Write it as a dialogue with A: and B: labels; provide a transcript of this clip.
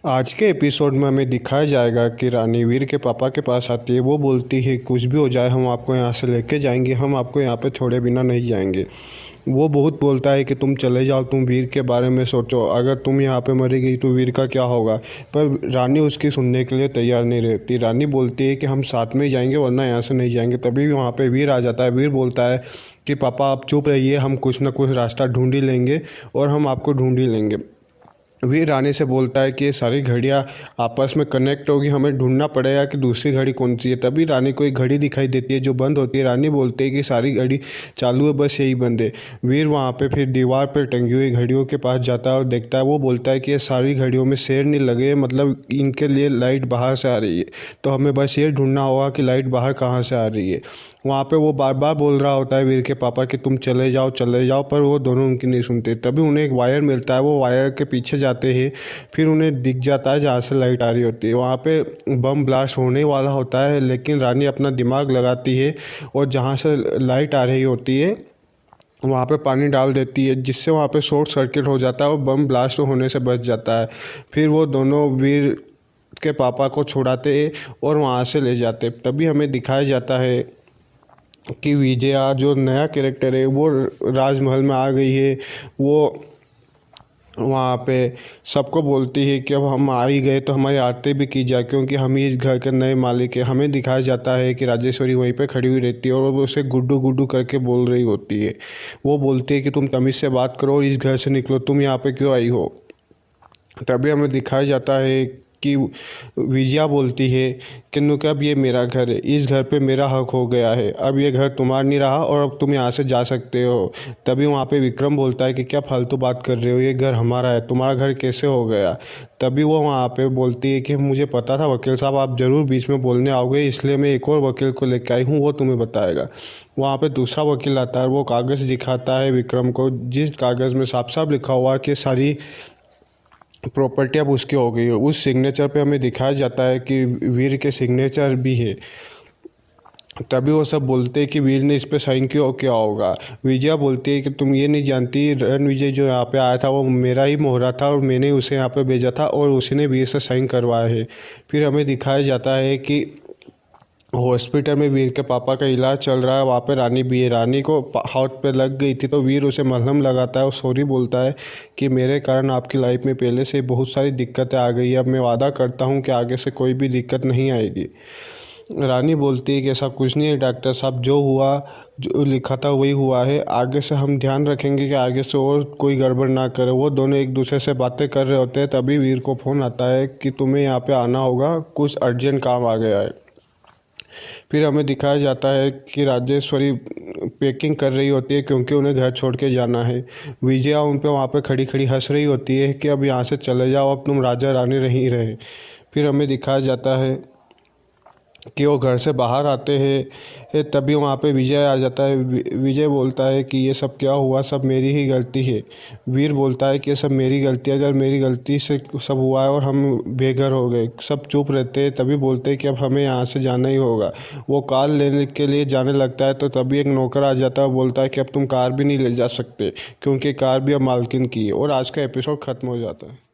A: आज के एपिसोड में हमें दिखाया जाएगा कि रानी वीर के पापा के पास आती है। वो बोलती है कुछ भी हो जाए हम आपको यहाँ से लेके जाएंगे, हम आपको यहाँ पे छोड़े बिना नहीं जाएंगे। वो बहुत बोलता है कि तुम चले जाओ, तुम वीर के बारे में सोचो, अगर तुम यहाँ पे मरी गई तो वीर का क्या होगा। पर रानी उसकी सुनने के लिए तैयार नहीं रहती। रानी बोलती है कि हम साथ में ही जाएंगे वरना यहाँ से नहीं जाएंगे। तभी वहाँ पे वीर आ जाता है। वीर बोलता है कि पापा आप चुप रहिए, हम कुछ ना कुछ रास्ता ढूंढ ही लेंगे और हम आपको ढूंढ ही लेंगे। वीर रानी से बोलता है कि ये सारी घड़ियाँ आपस में कनेक्ट होगी, हमें ढूंढना पड़ेगा कि दूसरी घड़ी कौन सी है। तभी रानी को एक घड़ी दिखाई देती है जो बंद होती है। रानी बोलती है कि सारी घड़ी चालू है, बस यही बंद है। वीर वहाँ पे फिर दीवार पर टंगी हुई घड़ियों के पास जाता है और देखता है। वो बोलता है कि ये सारी घड़ियों में शेर नहीं लगे, मतलब इनके लिए लाइट बाहर से आ रही है, तो हमें बस ये ढूंढना होगा कि लाइट बाहर कहाँ से आ रही है। वहाँ पे वो बार बार बोल रहा होता है वीर के पापा कि तुम चले जाओ चले जाओ, पर वो दोनों उनकी नहीं सुनते। तभी उन्हें एक वायर मिलता है। वो वायर के पीछे जाते हैं, फिर उन्हें दिख जाता है जहाँ से लाइट आ रही होती है। वहाँ पे बम ब्लास्ट होने वाला होता है, लेकिन रानी अपना दिमाग लगाती है और जहाँ से लाइट आ रही होती है वहाँ पे पानी डाल देती है, जिससे वहाँ पे शॉर्ट सर्किट हो जाता है और बम ब्लास्ट होने से बच जाता है। फिर वो दोनों वीर के पापा को छुड़ाते हैं और वहाँ से ले जाते। तभी हमें दिखाया जाता है कि विजया जो नया कैरेक्टर है वो राजमहल में आ गई है। वो वहाँ पे सबको बोलती है कि अब हम आ ही गए तो हमारी आरती भी की जाए, क्योंकि हम ही इस घर के नए मालिक हैं। हमें दिखाया जाता है कि राजेश्वरी वहीं पे खड़ी हुई रहती है और वो उसे गुड्डू गुड्डू करके बोल रही होती है। वो बोलती है कि तुम तमीज़ से बात करो और इस घर से निकलो, तुम यहाँ पे क्यों आई हो। तभी हमें दिखाया जाता है कि विजया बोलती है कि नुका अब ये मेरा घर है, इस घर पे मेरा हक हो गया है, अब ये घर तुम्हारा नहीं रहा और अब तुम यहाँ से जा सकते हो। तभी वहाँ पे विक्रम बोलता है कि क्या फालतू बात कर रहे हो, ये घर हमारा है, तुम्हारा घर कैसे हो गया। तभी वो वहाँ पे बोलती है कि मुझे पता था वकील साहब आप ज़रूर बीच में बोलने आओगे, इसलिए मैं एक और वकील को लेकर आई हूँ, वो तुम्हें बताएगा। वहाँ पे दूसरा वकील आता है। वो कागज़ दिखाता है विक्रम को, जिस कागज़ में साफ साफ लिखा हुआ है कि सारी प्रॉपर्टी अब उसकी हो गई है। उस सिग्नेचर पे हमें दिखाया जाता है कि वीर के सिग्नेचर भी है। तभी वो सब बोलते हैं कि वीर ने इस पे साइन किया क्या होगा। विजया बोलती है कि तुम ये नहीं जानती, रणविजय जो यहाँ पे आया था वो मेरा ही मोहरा था और मैंने उसे यहाँ पे भेजा था और उसी ने वीर से साइन करवाया है। फिर हमें दिखाया जाता है कि हॉस्पिटल में वीर के पापा का इलाज चल रहा है। वहाँ पे रानी भी है। रानी को हाथ पे लग गई थी तो वीर उसे मलहम लगाता है और सॉरी बोलता है कि मेरे कारण आपकी लाइफ में पहले से बहुत सारी दिक्कतें आ गई है, अब मैं वादा करता हूँ कि आगे से कोई भी दिक्कत नहीं आएगी। रानी बोलती है कि ऐसा कुछ नहीं है डॉक्टर साहब, जो हुआ जो लिखा था वही हुआ है, आगे से हम ध्यान रखेंगे कि आगे से और कोई गड़बड़ ना करे। वो दोनों एक दूसरे से बातें कर रहे होते हैं। तभी वीर को फ़ोन आता है कि तुम्हें यहाँ पे आना होगा, कुछ अर्जेंट काम आ गया है। फिर हमें दिखाया जाता है कि राजेश्वरी पैकिंग कर रही होती है क्योंकि उन्हें घर छोड़ के जाना है। विजया उन पे वहाँ पे खड़ी खड़ी हंस रही होती है कि अब यहाँ से चले जाओ, अब तुम राजा रानी नहीं रहे। फिर हमें दिखाया जाता है कि वो घर से बाहर आते हैं। तभी वहाँ पे विजय आ जाता है। विजय बोलता है कि ये सब क्या हुआ, सब मेरी ही गलती है। वीर बोलता है कि ये सब मेरी गलती है, अगर मेरी गलती से सब हुआ है और हम बेघर हो गए। सब चुप रहते हैं। तभी बोलते हैं कि अब हमें यहाँ से जाना ही होगा। वो कार लेने के लिए जाने लगता है तो तभी एक नौकर आ जाता है। बोलता है कि अब तुम कार भी नहीं ले जा सकते क्योंकि कार भी अब मालकिन की है। और आज का एपिसोड ख़त्म हो जाता है।